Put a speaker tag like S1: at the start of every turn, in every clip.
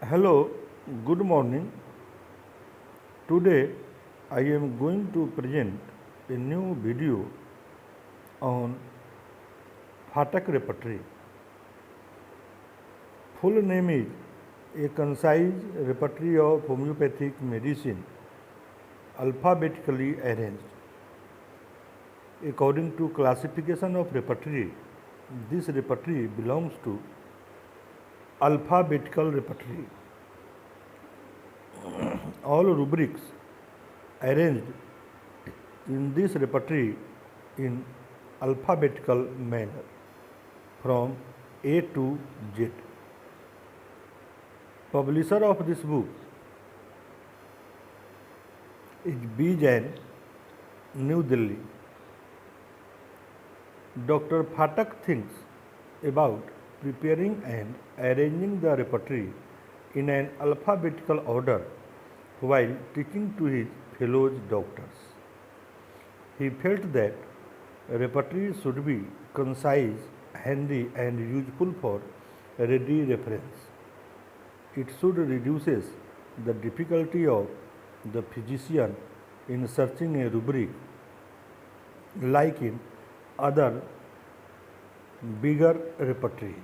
S1: Hello, good morning. Today I am going to present a new video on Phatak repertory. Full name is a concise repertory of homeopathic medicine alphabetically arranged. According to classification of repertory, this repertory belongs to alphabetical repertory. All rubrics arranged in this repertory in alphabetical manner from A to Z. Publisher of this book is B. Jain, New Delhi. Dr. Phatak thinks about preparing and arranging the repertory in an alphabetical order while teaching to his fellow doctors. He felt that repertory should be concise, handy, and useful for ready reference. It should reduces the difficulty of the physician in searching a rubric like in other bigger repertories.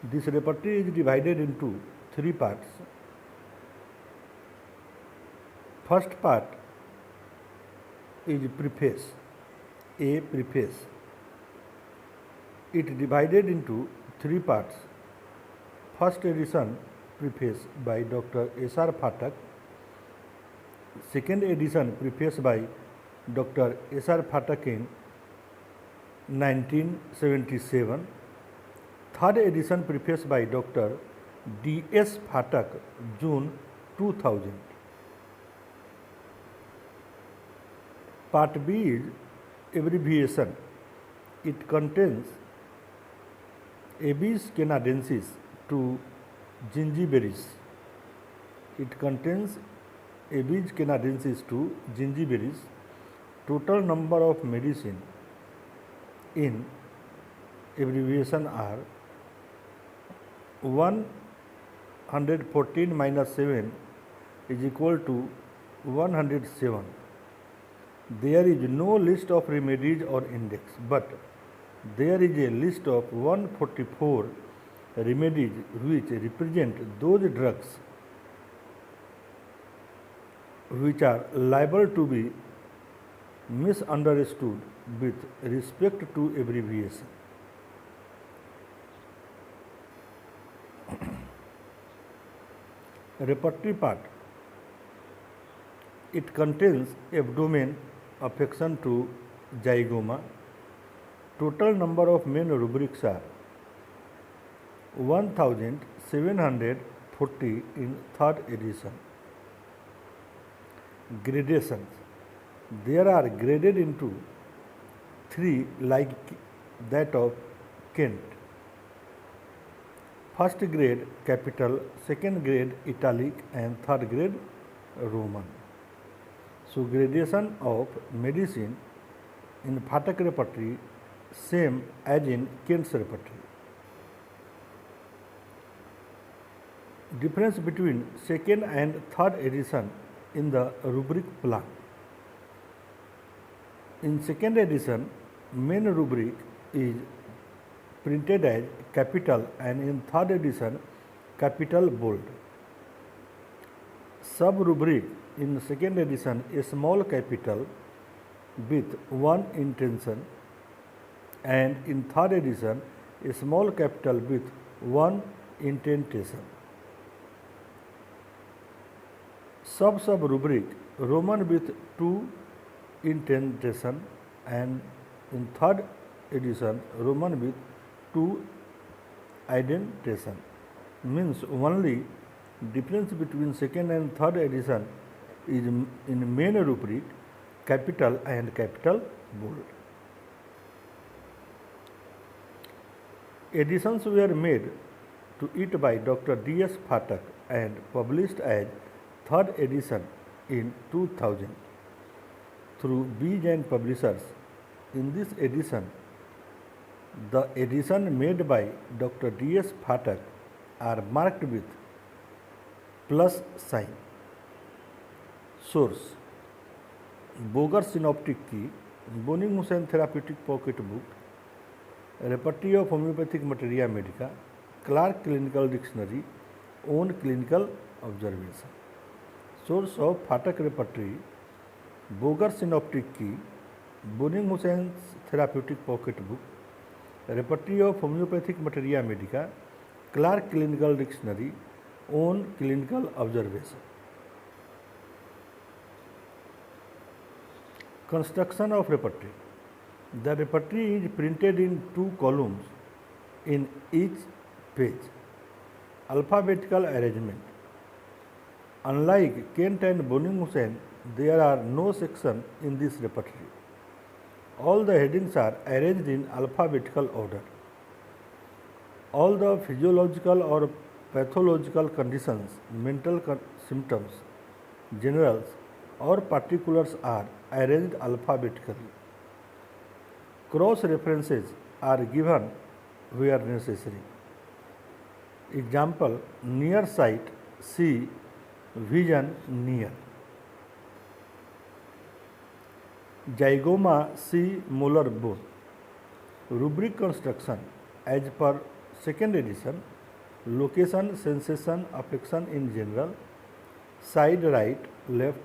S1: This repertory is divided into three parts. First part is preface, a preface. It divided into three parts. First edition preface by Dr. S.R. Phatak. Second edition preface by Dr. S.R. Phatak in 1977. Third edition preface by Dr. D.S. Phatak, June 2000. Part B is abbreviation. It contains Abies canadensis to gingiviris. It contains Abies canadensis to gingiviris. Total number of medicine in abbreviation are 114 minus 7 is equal to 107. There is no list of remedies or index, but there is a list of 144 remedies which represent those drugs which are liable to be misunderstood with respect to abbreviation. Repertory part. It contains abdomen affection to zygoma. Total number of main rubrics are 1740 in third edition. Gradations. There are graded into three like that of Kent. First grade capital, second grade italic, and third grade Roman. So gradation of medicine in Phatak repertory same as in Kent's repertory. Difference between second and third edition in the rubric plan. In second edition, main rubric is printed as capital, and in third edition, capital bold. Sub rubric in second edition, a small capital with one intention, and in third edition, a small capital with one indentation. Sub rubric Roman with two indentation, and in third edition Roman with two indentation. Means only difference between second and third edition is in main rubric capital and capital bold. Editions were made to it by Dr. D.S. Phatak and published as third edition in 2000 through B. Jain Publishers. In this edition, The edition made by Dr. D.S. Phatak are marked with plus sign. Source: Boger Synoptic Key, Boning Hussain Therapeutic Pocket Book, Repertory of Homeopathic Materia Medica, Clark Clinical Dictionary, Own Clinical Observation. Source of Phatak Repertory, Boger Synoptic Key, Boning Hussein's Therapeutic Pocket Book, Repertory of Homeopathic Materia Medica, Clark Clinical Dictionary, Own Clinical Observation. Construction of repertory. The repertory is printed in 2 columns in each page. Alphabetical arrangement. Unlike Kent and Boning Hussain, there are no sections in this repertory. All the headings are arranged in alphabetical order. All the physiological or pathological conditions, mental symptoms, generals or particulars are arranged alphabetically. Cross references are given where necessary. Example: near sight, see, vision, near. Zygoma, see, molar bone. Rubric construction as per second edition: location, sensation, affection in general, side right, left,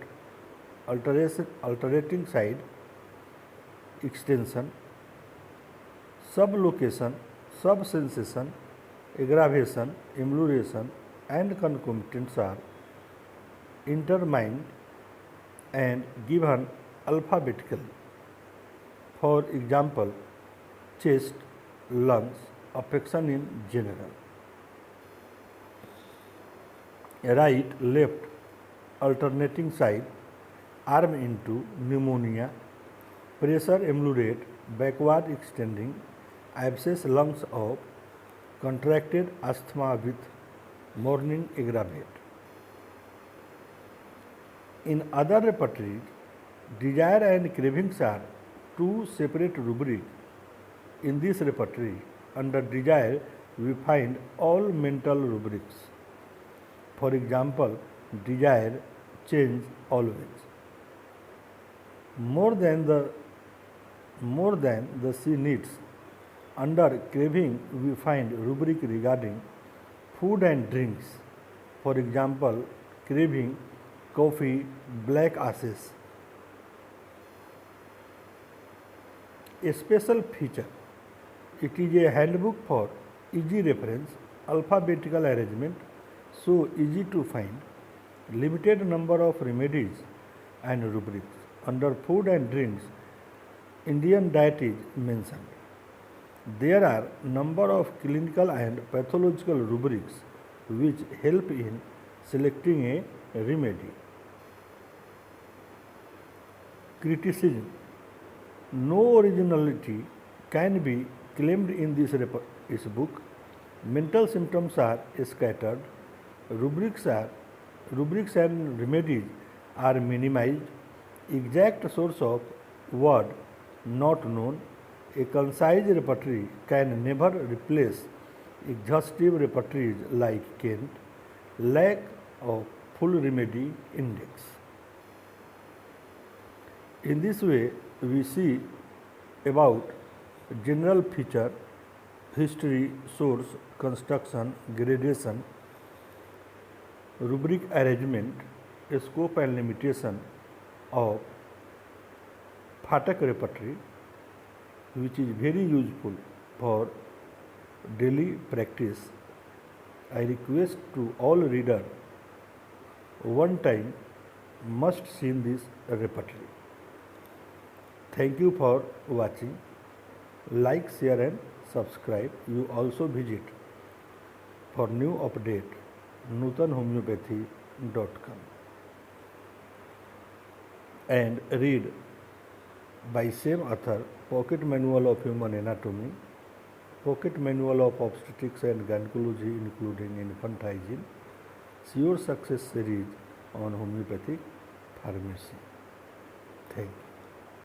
S1: alternating side, extension, sublocation, subsensation, aggravation, emulation, and concomitants are intermined and given alphabetically. For example, chest, lungs, affection in general. Right, left, alternating side, arm into, pneumonia, pressure emulate, backward extending, abscess lungs of, contracted asthma with morning aggravate. In other repertories, desire and cravings are 2 separate rubrics. In this repertory, under desire, we find all mental rubrics. For example, desire, change, always. More than the she needs. Under craving, we find rubric regarding food and drinks. For example, craving, coffee, black ashes. A special feature. It is a handbook for easy reference, alphabetical arrangement, so easy to find, limited number of remedies and rubrics. Under food and drinks, Indian diet is mentioned. There are number of clinical and pathological rubrics which help in selecting a remedy. Criticism. No originality can be claimed in this book. Mental symptoms are scattered. Rubrics and remedies are minimized. Exact source of word not known. A concise repertory can never replace exhaustive repertories like Kent. Lack of full remedy index. In this way, we see about general feature, history, source, construction, gradation, rubric arrangement, scope and limitation of Phatak repertory, which is very useful for daily practice. I request to all readers one time must see this repertory. Thank you for watching. Like, share and subscribe. You also visit for new update nutanhomeopathy.com and read by same author Pocket Manual of Human Anatomy, Pocket Manual of Obstetrics and Gynecology including infant hygiene, Sure Success series on homeopathic pharmacy. Thank you.